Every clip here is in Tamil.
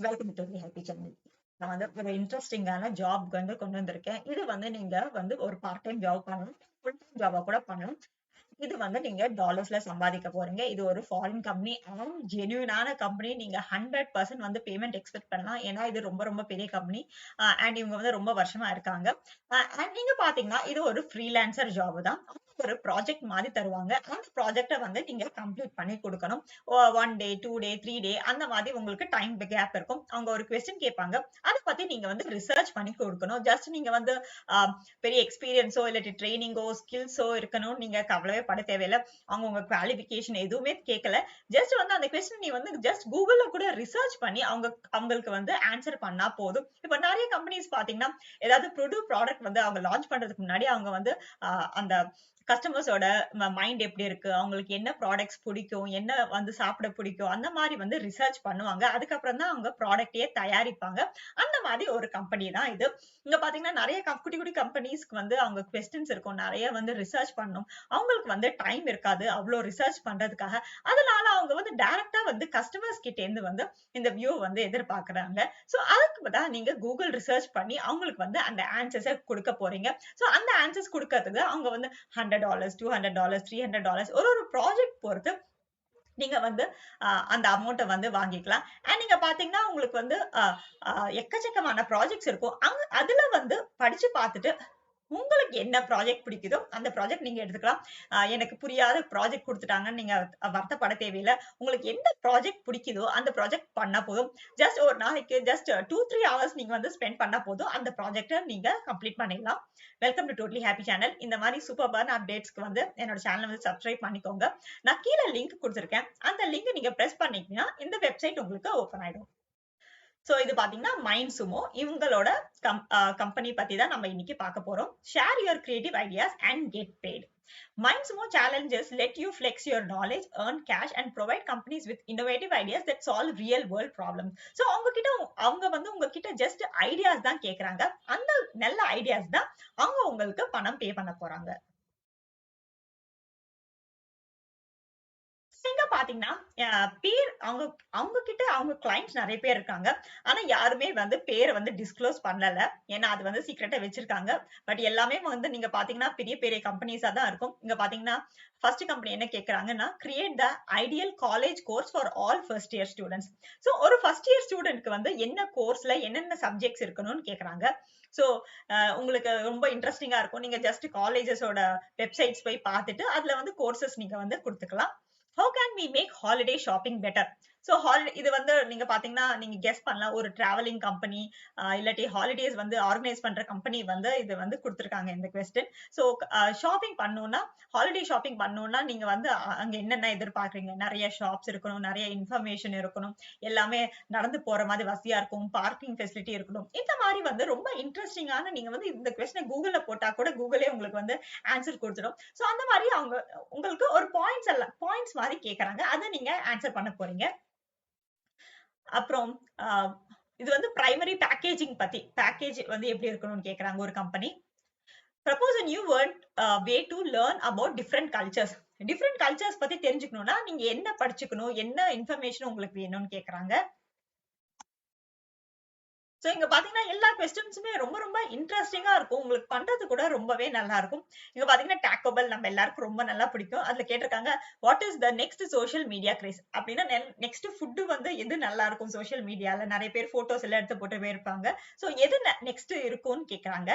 Welcome to the happy channel. நான் வந்து ஒரு இன்ட்ரெஸ்டிங்கான ஜாப் வந்து கொண்டு வந்திருக்கேன். இது வந்து நீங்க வந்து ஒரு பார்ட் டைம் ஜாப் பண்ணலாம், ஃபுல் டைம் ஜாபா கூட பண்ணலாம். இது வந்து நீங்க டாலர்ஸ்ல சம்பாதிக்க போறீங்க. இது ஒரு ஃபாரின் கம்பெனி அண்ட் ஜென்யூனான கம்பெனி. நீங்க 100% வந்து பேமெண்ட் எக்ஸ்பெக்ட் பண்ணலாம். ஏன்னா இது ரொம்ப ரொம்ப பெரிய கம்பெனி அண்ட் இவங்க வந்து ரொம்ப வருஷமா இருக்காங்க. அண்ட் நீங்க பாத்தீங்கன்னா இது ஒரு ஃப்ரீலான்சர் ஜாப் தான். ஒரு ப்ராஜெக்ட் மாதிரி தருவாங்க. அந்த ப்ராஜெக்ட வந்து நீங்க கம்ப்ளீட் பண்ணி கொடுக்கணும். 1 டே 2 டே 3 டே அந்த மாதிரி உங்களுக்கு டைம் கேப் இருக்கும். அவங்க ஒரு கொஸ்டின் கேட்பாங்க. அதை பத்தி நீங்க வந்து ரிசர்ச் பண்ணி கொடுக்கணும். ஜஸ்ட் நீங்க வந்து பெரிய எக்ஸ்பீரியன்ஸோ இல்லாட்டி ட்ரைனிங்கோ ஸ்கில்ஸோ இருக்கணும் நீங்க கவலையே பட தேவையில்லை. அவங்க உங்க குவாலிஃபிகேஷன் எதுவுமே கேட்கல. ஜஸ்ட் வந்து அந்த கொஸ்டின் நீ வந்து ஜஸ்ட் கூகுள்ல கூட ரிசர்ச் பண்ணி அவங்களுக்கு வந்து ஆன்சர் பண்ணா போதும். இப்ப நிறைய கம்பெனிஸ் பாத்தீங்கன்னா ஏதாவது புது ப்ராடக்ட் வந்து அவங்க லான்ச் பண்றதுக்கு முன்னாடி அவங்க வந்து அந்த கஸ்டமர்ஸோட மைண்ட் எப்படி இருக்கு, அவங்களுக்கு என்ன ப்ராடக்ட்ஸ் பிடிக்கும், என்ன வந்து சாப்பிட பிடிக்கும், அந்த மாதிரி வந்து ரிசர்ச் பண்ணுவாங்க. அதுக்கப்புறம் தான் அவங்க ப்ராடக்டே தயாரிப்பாங்க. அந்த மாதிரி ஒரு கம்பெனி தான் இது. இங்க பாத்தீங்கன்னா நிறைய குட்டி குட்டி கம்பெனிஸ்க்கு வந்து அவங்க கொஸ்டின்ஸ் இருக்கும், நிறைய வந்து ரிசர்ச் பண்ணணும். அவங்களுக்கு வந்து டைம் இருக்காது அவ்வளவு ரிசர்ச் பண்றதுக்காக. அதனால அவங்க வந்து டைரக்டா வந்து கஸ்டமர்ஸ் கிட்ட இருந்து வந்து இந்த வியூ வந்து எதிர்பார்க்கறாங்க. சோ அதுக்கு தான் நீங்க கூகுள் ரிசர்ச் பண்ணி அவங்களுக்கு வந்து அந்த ஆன்சர்ஸை கொடுக்க போறீங்க. சோ அந்த ஆன்சர்ஸ் கொடுக்கறதுக்கு அவங்க வந்து $100, $200, $300 ஒரு ப்ராஜெக்ட் பொறுத்து நீங்க வந்து அந்த அமௌண்ட்டை வந்து வாங்கிக்கலாம். அண்ட் நீங்க பாத்தீங்கன்னா உங்களுக்கு வந்து எக்கச்சக்கமான ப்ராஜெக்ட்ஸ் இருக்கும். அதுல வந்து படிச்சு பார்த்துட்டு உங்களுக்கு என்ன ப்ராஜெக்ட் பிடிக்குதோ அந்த ப்ராஜெக்ட் நீங்க எடுத்துக்கலாம். எனக்கு புரியாத ப்ராஜெக்ட் கொடுத்துட்டாங்கன்னு நீங்க வருத்தப்பட தேவையில்லை. உங்களுக்கு எந்த ப்ராஜெக்ட் பிடிக்குதோ அந்த ப்ராஜெக்ட் பண்ணா போதும். ஜஸ்ட் ஒரு நாளைக்கு ஜஸ்ட் 2-3 ஹவர்ஸ் நீங்க வந்து ஸ்பெண்ட் பண்ணா போதும். அந்த ப்ராஜெக்ட்டை நீங்க கம்ப்ளீட் பண்ணிடலாம். Welcome to totally happy channel. இந்த மாதிரி சூப்பர்பான அப்டேட்ஸ்க்கு வந்து என்னோட சேனலை வந்து சப்ஸ்கிரைப் பண்ணிக்கோங்க. நான் கீழே லிங்க் கொடுத்துருக்கேன். அந்த லிங்க் நீங்க பிரஸ் பண்ணீங்கன்னா இந்த வெப்சைட் உங்களுக்கு ஓபன் ஆயிடும். சோ இது பாத்தீங்கன்னா மைண்ட்சுமோ இவங்களோட கம்பெனி பத்தி தான் நம்ம இன்னைக்கு பார்க்க போறோம். Share your creative ideas and get paid. Mindsumo challenges let you flex your knowledge, earn cash and provide companies with innovative ideas that solve real world problems. So அவங்க வந்து உங்ககிட்ட ஜஸ்ட் ஐடியாஸ் தான் கேக்குறாங்க. அந்த நல்ல ஐடியாஸ் தான் அவங்க உங்களுக்கு பணம் பே பண்ண போறாங்க. இங்க பாத்தீங்கன்னா பேர் அவங்க கிட்ட அவங்க கிளைண்ட்ஸ் நிறைய பேர் இருக்காங்க. ஆனா யாருமே வந்து பேரை வந்து டிஸ்க்ளோஸ் பண்ணல. ஏன்னா அது வந்து சீக்ரெட்டா வச்சிருக்காங்க. பட் எல்லாமே வந்து நீங்க பாத்தீங்கன்னா பெரிய பெரிய கம்பெனிஸா தான் இருக்கும். இங்க பாத்தீங்கன்னா ஃபர்ஸ்ட் கம்பெனி என்ன கேக்குறாங்கன்னா create the ideal college course for all first year students. So ஒரு ஃபர்ஸ்ட் இயர் ஸ்டூடெண்ட்க்கு வந்து என்ன கோர்ஸ்ல என்னென்ன சப்ஜெக்ட்ஸ் இருக்கணும்னு கேக்குறாங்க. சோ உங்களுக்கு ரொம்ப இன்ட்ரெஸ்டிங்கா இருக்கும். நீங்க ஜஸ்ட் காலேஜஸோட வெப்சைட்ஸ் போய் பார்த்துட்டு அதுல வந்து கோர்சஸ் நீங்க வந்து கொடுத்துக்கலாம். How can we make holiday shopping better? So இது வந்து நீங்க பாத்தீங்கன்னா நீங்க கெஸ் பண்ணலாம். ஒரு டிராவலிங் கம்பெனி இல்லாட்டி ஹாலிடேஸ் வந்து ஆர்கனைஸ் பண்ற கம்பெனி வந்து இது வந்து கொடுத்திருக்காங்க இந்த கொஸ்டின். சோ ஷாப்பிங் பண்ணணும்னா ஹாலிடே ஷாப்பிங் பண்ணணும்னா நீங்க வந்து அங்க என்னென்ன எதிர்பார்க்கறீங்க? நிறைய ஷாப்ஸ் இருக்கணும், நிறைய இன்ஃபர்மேஷன் இருக்கணும், எல்லாமே நடந்து போற மாதிரி வசதியா இருக்கும், பார்க்கிங் ஃபெசிலிட்டி இருக்கணும். இந்த மாதிரி வந்து ரொம்ப இன்ட்ரெஸ்டிங்கான நீங்க வந்து இந்த கொஸ்டினை கூகுள்ல போட்டா கூட கூகுளே உங்களுக்கு வந்து ஆன்சர் கொடுத்துடும். சோ அந்த மாதிரி அவங்க உங்களுக்கு ஒரு பாயிண்ட்ஸ் மாதிரி கேக்குறாங்க. அதை நீங்க ஆன்சர் பண்ண போறீங்க. அப்புறம் இது வந்து பிரைமரி பேக்கேஜிங் பத்தி பேக்கேஜ் வந்து எப்படி இருக்கணும்னு கேக்குறாங்க ஒரு company. Propose a new way to learn about different cultures. Different cultures பத்தி தெரிஞ்சுக்கணும்னா நீங்க என்ன படிச்சுக்கணும், என்ன இன்ஃபர்மேஷன் உங்களுக்கு வேணும்னு கேக்குறாங்க. சோ இங்க பாத்தீங்கன்னா எல்லா கொஸ்டின்ஸுமே ரொம்ப ரொம்ப இன்ட்ரெஸ்டிங்கா இருக்கும். உங்களுக்கு பண்றது கூட ரொம்பவே நல்லா இருக்கும். இங்க பாத்தீங்கன்னா டாக்கோபெல் நம்ம எல்லாருக்கும் ரொம்ப நல்லா பிடிக்கும். அதுல கேட்டிருக்காங்க what is the next social media grace அப்படின்னா நெக்ஸ்ட் ஃபுட் வந்து எது நல்லா இருக்கும் சோஷியல் மீடியால நிறைய பேர் போட்டோஸ் எல்லாம் எடுத்து போட்டு போயிருப்பாங்க. சோ எது நெக்ஸ்ட் இருக்கும்னு கேக்குறாங்க.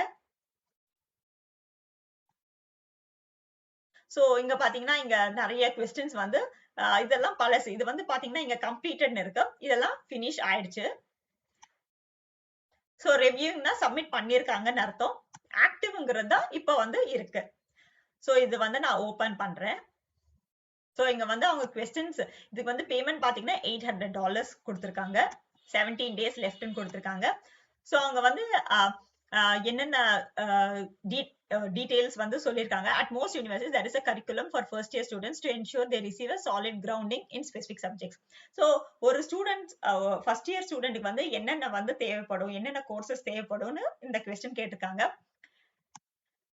சோ இங்க பாத்தீங்கன்னா இங்க நிறைய கொஸ்டின்ஸ் வந்து இதெல்லாம் பழசு. இது வந்து பாத்தீங்கன்னா இங்க கம்ப்ளீட்டட்னு இருக்கு. இதெல்லாம் பினிஷ் ஆயிடுச்சு. சோ ரிவ்யூனா சப்மிட் பண்ணிருக்காங்கன்னு அர்த்தம். ஆக்டிவ்ங்கிறது தான் இப்ப வந்து இருக்கு. சோ இது வந்து நான் ஓபன் பண்றேன். சோ இங்க வந்து அவங்க கொஸ்டின்ஸ் இதுக்கு வந்து பேமெண்ட் பாத்தீங்கன்னா $800 கொடுத்திருக்காங்க. 17 days லெஃப்ட்னு கொடுத்திருக்காங்க. சோ அவங்க வந்து என்னென்ன டீடைல்ஸ் வந்து சொல்லிருக்காங்க. At most universities there is a curriculum for first year students to ensure they receive a solid grounding in specific subjects. So ஒரு ஸ்டூடெண்ட்ஸ் ஃபர்ஸ்ட் இயர் ஸ்டூடெண்ட்க்கு வந்து என்னென்ன வந்து தேவைப்படும், என்னென்ன கோர்சஸ் தேவைப்படும்னு இந்த கொஸ்டின் கேட்டிருக்காங்க.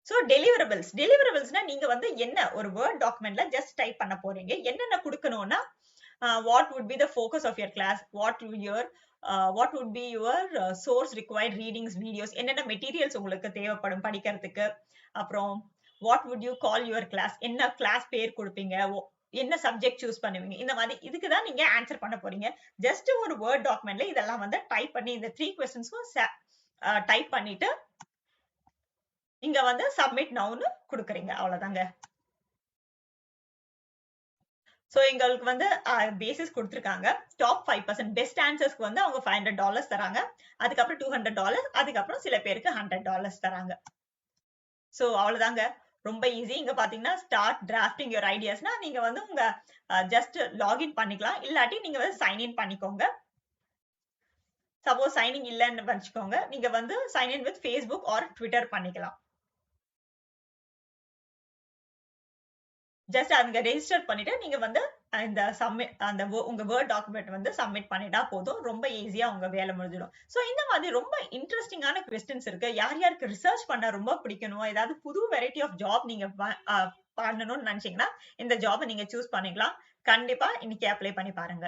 சோ டெலிவரபிள்ஸ்னா நீங்க வந்து என்ன ஒரு வேர்ட் டாக்குமெண்ட்ல ஜஸ்ட் டைப் பண்ண போறீங்க. என்னென்ன கொடுக்கணும்னா what would be the focus of your class, what your what would be your source required readings videos, என்னென்ன மெட்டீரியல்ஸ் உங்களுக்கு தேவைப்படும் படிக்கிறதுக்கு, அப்புறம் what would you call your class, என்ன கிளாஸ் பேர் கொடுப்பீங்க, என்ன சப்ஜெக்ட் சூஸ் பண்ணுவீங்க, இந்த மாதிரி இதுக்கு தான் நீங்க ஆன்சர் பண்ண போறீங்க. ஜஸ்ட் ஒரு வேர்ட் டாக்குமெண்ட்ல இதெல்லாம் வந்து டைப் பண்ணி இந்த 3 கொஸ்டின்ஸ்க்கும் டைப் பண்ணிட்டு இங்க வந்து சப்மிட் நவுன்னு கொடுக்குறீங்க. அவ்வளவுதாங்க. சோ எங்களுக்கு வந்து பேசிஸ் கொடுத்திருக்காங்க. டாப் 5% பெஸ்ட் ஆன்சர்ஸ்க்கு வந்து அவங்க $500 தராங்க. அதுக்கப்புறம் $200, அதுக்கப்புறம் சில பேருக்கு $100 தராங்க. சோ அவ்வளவுதாங்க. ரொம்ப ஈஸி. இங்க பாத்தீங்கன்னா ஸ்டார்ட் டிராஃப்டிங் யுவர் ஐடியாஸ்னா நீங்க வந்து உங்க ஜஸ்ட் லாகின் பண்ணிக்கலாம். இல்லாட்டி நீங்க வந்து சைன் இன் பண்ணிக்கோங்க. சப்போஸ் சைனிங் இல்லன்னு வச்சுக்கோங்க, நீங்க வந்து sign in with Facebook or Twitter பண்ணிக்கலாம். ஜஸ்ட் அங்க ரெஜிஸ்டர் பண்ணிட்டு நீங்க வந்து இந்த உங்க வேர்ட் டாக்குமெண்ட் வந்து சப்மிட் பண்ணிட்டா போதும். ரொம்ப ஈஸியா உங்க வேலை முடிஞ்சிடும். சோ இந்த மாதிரி ரொம்ப இன்ட்ரெஸ்டிங்கான கொஸ்டின்ஸ் இருக்கு. யார் யாருக்கு ரிசர்ச் பண்ண ரொம்ப பிடிக்கணும், ஏதாவது புது வெரைட்டி ஆஃப் ஜாப் நீங்க பண்ணணும்னு நினைச்சீங்கன்னா இந்த ஜாபை நீங்க சூஸ் பண்ணிக்கலாம். கண்டிப்பா இன்னைக்கு அப்ளை பண்ணி பாருங்க.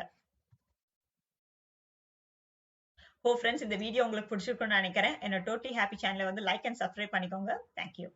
ஃப்ரெண்ட்ஸ், இந்த வீடியோ உங்களுக்கு பிடிச்சிருக்கும்னு நினைக்கிறேன். என்னோட டோட்டலி ஹாப்பி சேனலை வந்து லைக் அண்ட் சப்ஸ்கிரைப் பண்ணிக்கோங்க. தேங்க்யூ.